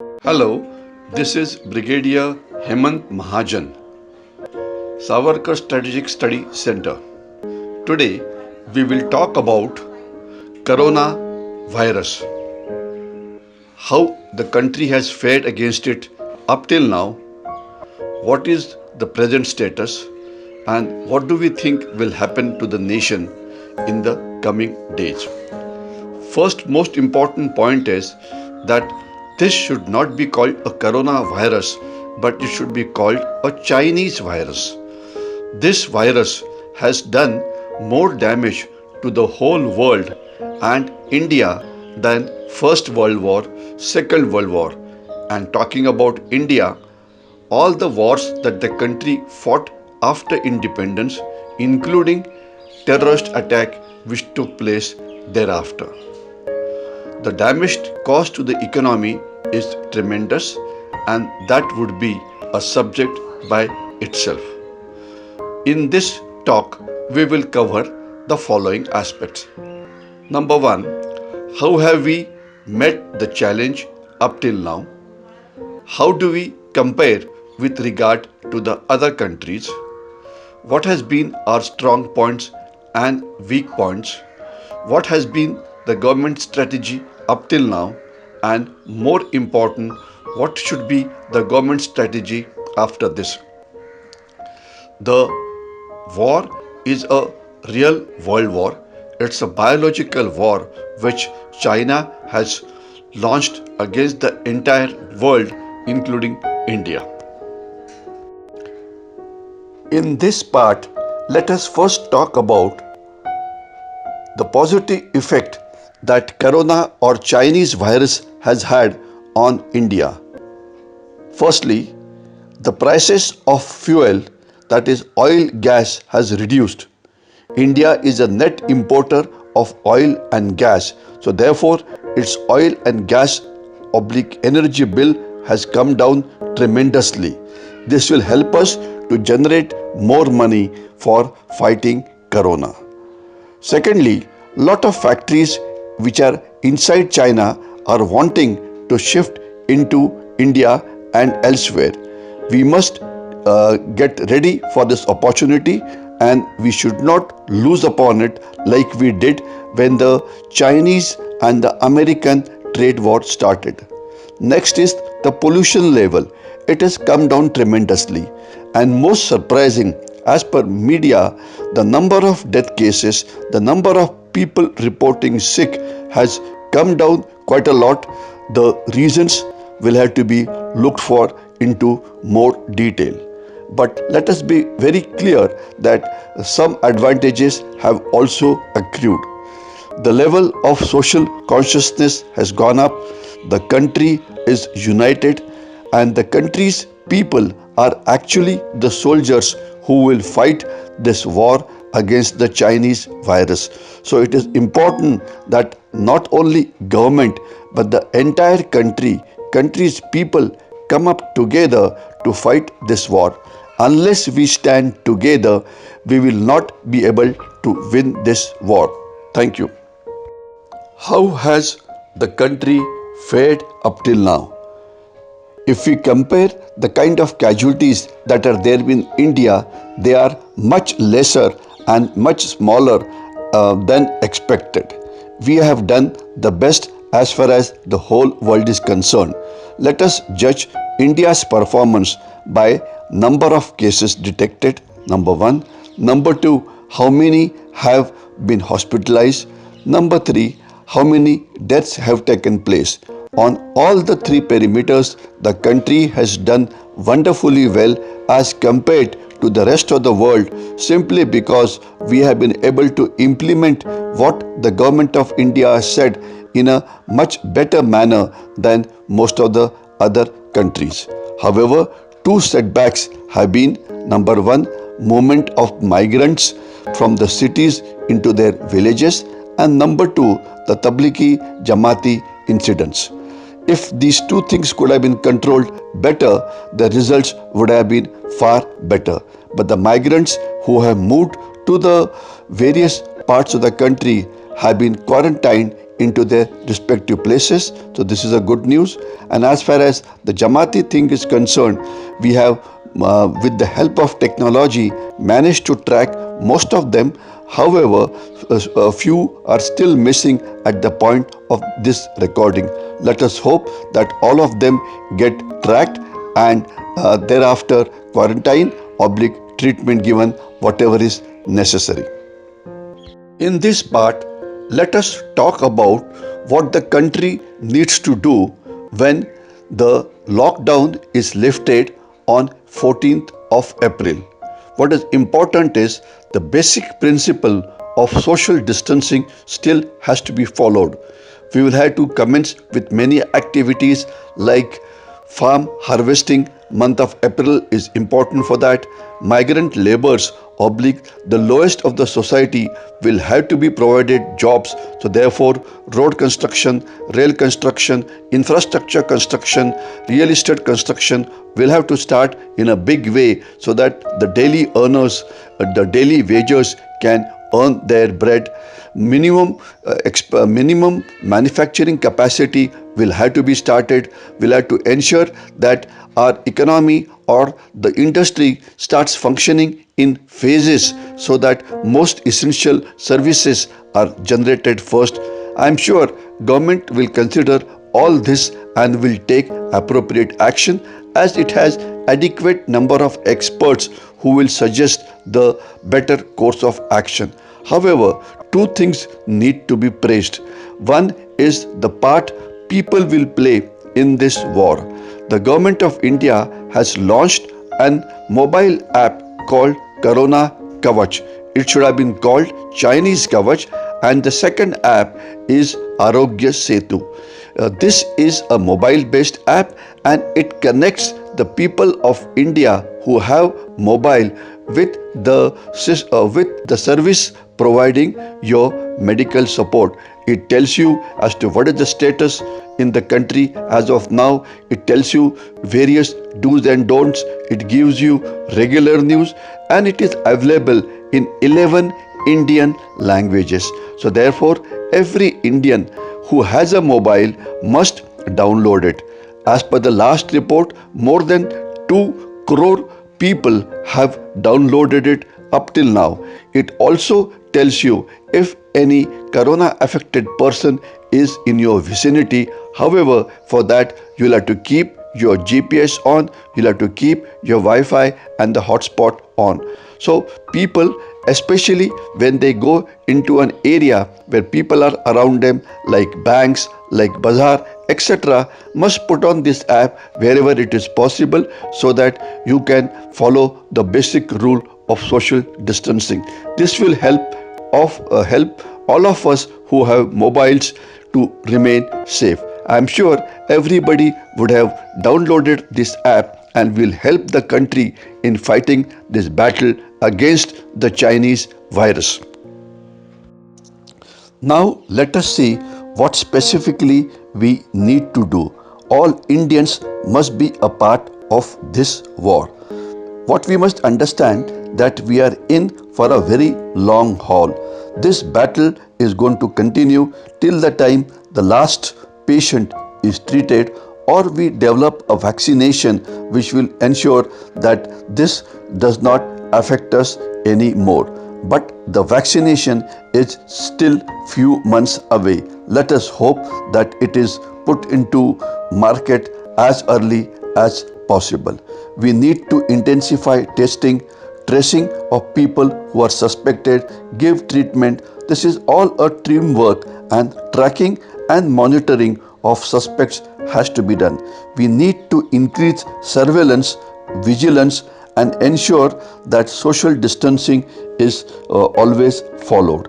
Hello, this is Brigadier Hemant Mahajan, Savarkar Strategic Study Center. Today we will talk about coronavirus, how the country has fared against it up till now, what is the present status, and what do we think will happen to the nation in the coming days. First, most important point is that this should not be called a coronavirus, but it should be called a Chinese virus. This virus has done more damage to the whole world and India than First World War, Second World War. And talking about India, all the wars that the country fought after independence, including terrorist attack which took place thereafter. The damage caused to the economy is tremendous, and that would be a subject by itself. In this talk, we will cover the following aspects. Number one, how have we met the challenge up till now? How do we compare with regard to the other countries? What has been our strong points and weak points? What has been the government strategy up till now, and more important, what should be the government strategy after this? The war is a real world war. It's a biological war which China has launched against the entire world, including India. In this part, let us first talk about the positive effect that corona or Chinese virus has had on India. Firstly, the prices of fuel, that is oil gas, has reduced. India is a net importer of oil and gas, so therefore its oil and gas oblique energy bill has come down tremendously. This will help us to generate more money for fighting corona. Secondly, lot of factories which are inside China are wanting to shift into India and elsewhere. We must get ready for this opportunity, and we should not lose upon it like we did when the Chinese and the American trade war started. Next is the pollution level. It has come down tremendously, and most surprising, as per media, the number of death cases, the number of people reporting sick has come down quite a lot. The reasons will have to be looked for into more detail. But let us be very clear that some advantages have also accrued. The level of social consciousness has gone up, the country is united, and the country's people are actually the soldiers who will fight this war against the Chinese virus. So it is important that not only government but the entire country's people come up together to fight this war. Unless we stand together, we will not be able to win this war. Thank you. How has the country fared up till now? If we compare the kind of casualties that are there in India, they are much lesser and much smaller than expected. We have done the best as far as the whole world is concerned. Let us judge India's performance by number of cases detected, number one. Number two, how many have been hospitalized. Number three, how many deaths have taken place. On all the three perimeters, the country has done wonderfully well as compared to the rest of the world, simply because we have been able to implement what the government of India has said in a much better manner than most of the other countries. However, two setbacks have been: number one, movement of migrants from the cities into their villages, and number two, the Tablighi Jamaati incidents. If these two things could have been controlled better, the results would have been far better. But the migrants who have moved to the various parts of the country have been quarantined into their respective places. So this is a good news. And as far as the Jamaati thing is concerned, we have with the help of technology managed to track most of them. However, a few are still missing at the point of this recording. Let us hope that all of them get tracked and thereafter quarantine oblique treatment given, whatever is necessary. In this part, let us talk about what the country needs to do when the lockdown is lifted on 14th of April. What is important is the basic principle of social distancing still has to be followed. We will have to commence with many activities like farm harvesting. Month of April is important for that. Migrant laborers oblique the lowest of the society will have to be provided jobs. So therefore, road construction, rail construction, infrastructure construction, real estate construction will have to start in a big way so that the daily earners, the daily wagers can earn their bread. Minimum manufacturing capacity will have to be started. We'll have to ensure that our economy or the industry starts functioning in phases so that most essential services are generated first. I am sure government will consider all this and will take appropriate action as it has adequate number of experts who will suggest the better course of action. However, two things need to be praised. One is the part people will play in this war. The government of India has launched an mobile app called Corona Kavach. It should have been called Chinese Kavach, and the second app is Arogya Setu. This is a mobile based app and it connects the people of India who have mobile with the service providing your medical support. It tells you as to what is the status in the country as of now. It tells you various do's and don'ts. It gives you regular news and it is available in 11 Indian languages. So therefore, every Indian who has a mobile must download it. As per the last report, more than 2 crore people have downloaded it up till now. It also tells you if any corona affected person is in your vicinity. However, for that you'll have to keep your GPS on, you'll have to keep your Wi-Fi and the hotspot on. So people, especially when they go into an area where people are around them like banks, like bazaar, etc., must put on this app wherever it is possible so that you can follow the basic rule of social distancing. This will help all of us who have mobiles to remain safe. I am sure everybody would have downloaded this app and will help the country in fighting this battle against the Chinese virus. Now let us see what specifically we need to do. All Indians must be a part of this war. What we must understand that we are in for a very long haul. This battle is going to continue till the time the last patient is treated or we develop a vaccination which will ensure that this does not affect us anymore. But the vaccination is still few months away. Let us hope that it is put into market as early as possible. We need to intensify testing, tracing of people who are suspected, give treatment. This is all a teamwork and tracking and monitoring of suspects has to be done. We need to increase surveillance, vigilance and ensure that social distancing is always followed.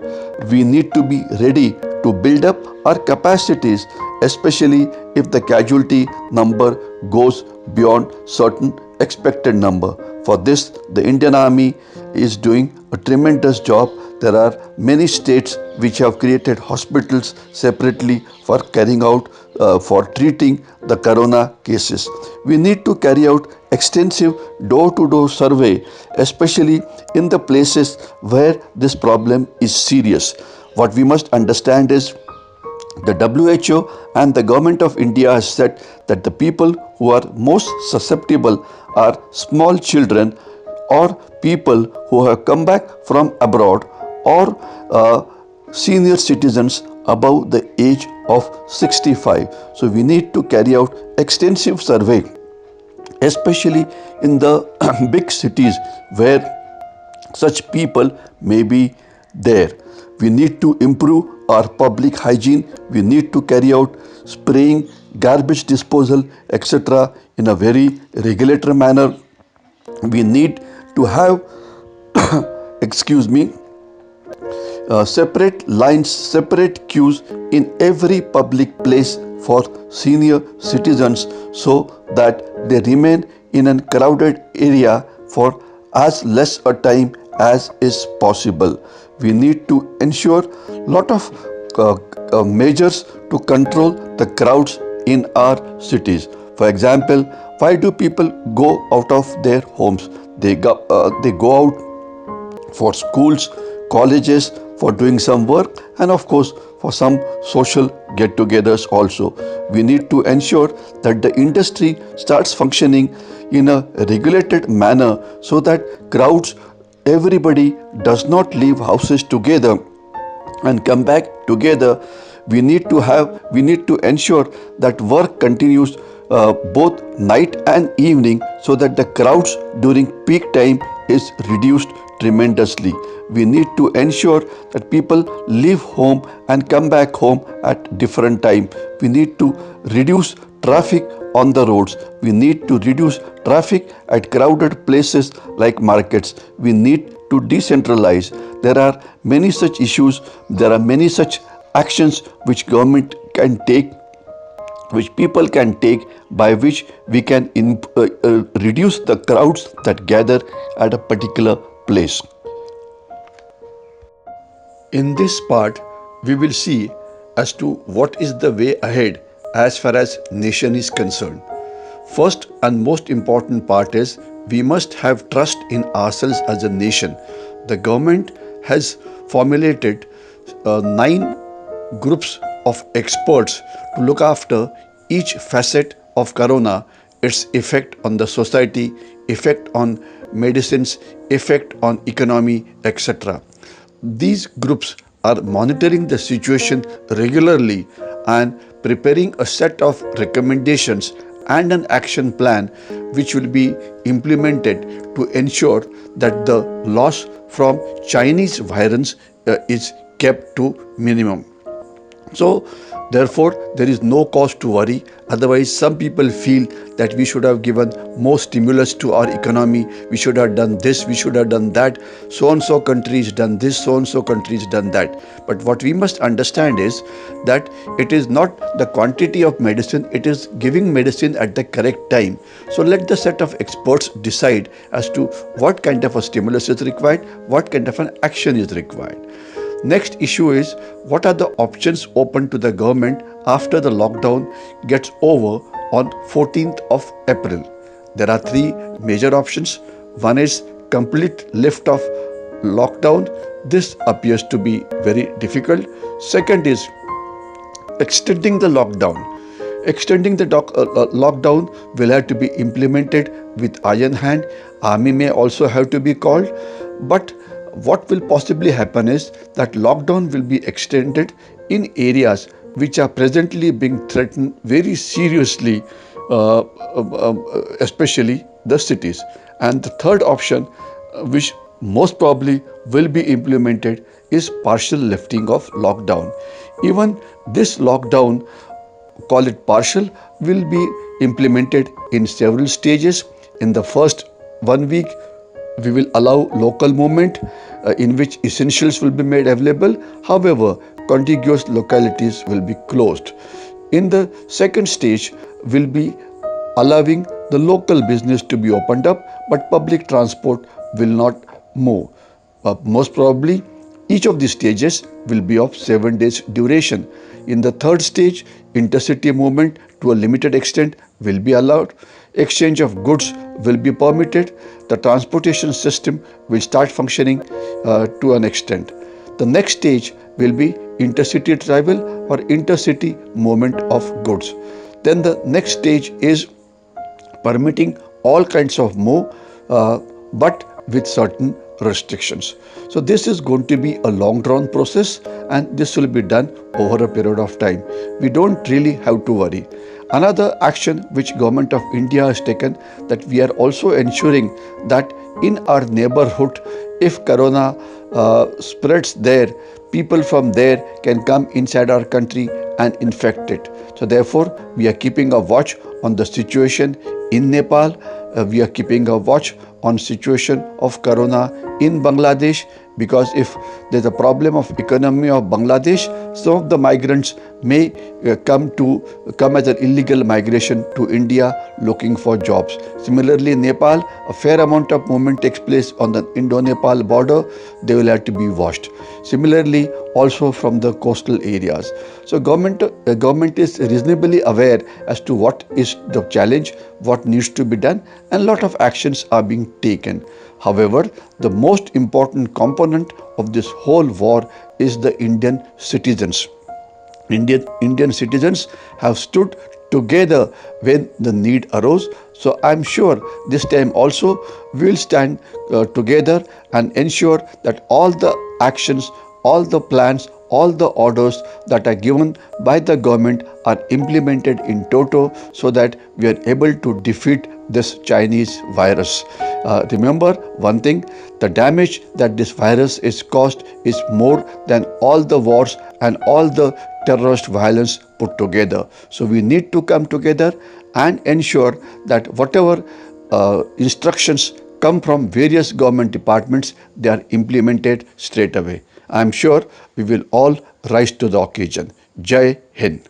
We need to be ready to build up our capacities, especially if the casualty number goes beyond certain expected number. For this, the Indian Army is doing a tremendous job. There are many states which have created hospitals separately for carrying out, for treating the corona cases. We need to carry out extensive door-to-door survey, especially in the places where this problem is serious. What we must understand is The WHO and the government of India has said that the people who are most susceptible are small children or people who have come back from abroad or senior citizens above the age of 65. So we need to carry out extensive survey, especially in the big cities where such people may be there. We need to improve our public hygiene. We need to carry out spraying, garbage disposal, etc. in a very regulated manner. We need to have, excuse me, separate lines, separate queues in every public place for senior citizens so that they remain in a crowded area for as less a time as is possible. We need to ensure lot of measures to control the crowds in our cities. For example, why do people go out of their homes? They go out for schools, colleges, for doing some work, and of course for some social get-togethers also. We need to ensure that the industry starts functioning in a regulated manner so that crowds, everybody does not leave houses together and come back together. We need to ensure that work continues both night and evening so that the crowds during peak time is reduced tremendously. We need to ensure that people leave home and come back home at different time. We need to reduce traffic on the roads. We need to reduce traffic at crowded places like markets. We need to decentralize. There are many such issues. There are many such actions which government can take, which people can take, by which we can reduce the crowds that gather at a particular place. In this part, we will see as to what is the way ahead as far as nation is concerned. First and most important part is we must have trust in ourselves as a nation. The government has formulated 9 groups of experts to look after each facet of corona, its effect on the society, effect on medicines, effect on economy, etc. These groups are monitoring the situation regularly and preparing a set of recommendations and an action plan which will be implemented to ensure that the loss from Chinese virus is kept to minimum. So therefore there is no cause to worry. Otherwise some people feel that we should have given more stimulus to our economy, we should have done this, we should have done that, so and so countries done this, so and so countries done that. But what we must understand is that it is not the quantity of medicine, it is giving medicine at the correct time. So let the set of experts decide as to what kind of a stimulus is required, what kind of an action is required. Next issue is what are the options open to the government after the lockdown gets over on 14th of April. There are 3 major options. One is complete lift of lockdown. This appears to be very difficult. Second is extending the lockdown. Extending the lockdown will have to be implemented with iron hand. Army may also have to be called. But what will possibly happen is that lockdown will be extended in areas which are presently being threatened very seriously, especially the cities. And the third option, which most probably will be implemented, is partial lifting of lockdown. Even this lockdown, call it partial, will be implemented in several stages. In the first 1 week, we will allow local movement in which essentials will be made available. However, contiguous localities will be closed. In the second stage, will be allowing the local business to be opened up, but public transport will not move. Most probably, each of these stages will be of 7 days duration. In the third stage, intercity movement to a limited extent will be allowed. Exchange of goods will be permitted. The transportation system will start functioning to an extent. The next stage will be intercity travel or intercity movement of goods. Then the next stage is permitting all kinds of move, but with certain restrictions. So this is going to be a long drawn process, and this will be done over a period of time. We don't really have to worry. Another action which government of India has taken, that we are also ensuring that in our neighborhood, if corona spreads there, people from there can come inside our country and infect it. So therefore we are keeping a watch on the situation in Nepal. We are keeping a watch on situation of corona in Bangladesh, because if there's a problem of economy of Bangladesh, some of the migrants may come as an illegal migration to India looking for jobs. Similarly, in Nepal, a fair amount of movement takes place on the Indo-Nepal border. They will have to be washed. Similarly, also from the coastal areas. So government is reasonably aware as to what is the challenge, what needs to be done, and a lot of actions are being taken. However, the most important component of this whole war is the Indian citizens. Indian citizens have stood together when the need arose. So I'm sure this time also we will stand together and ensure that all the actions, all the plans, all the orders that are given by the government are implemented in toto, so that we are able to defeat this Chinese virus. Remember one thing, the damage that this virus is caused is more than all the wars and all the terrorist violence put together. So we need to come together and ensure that whatever instructions come from various government departments, they are implemented straight away. I am sure we will all rise to the occasion. Jai Hind.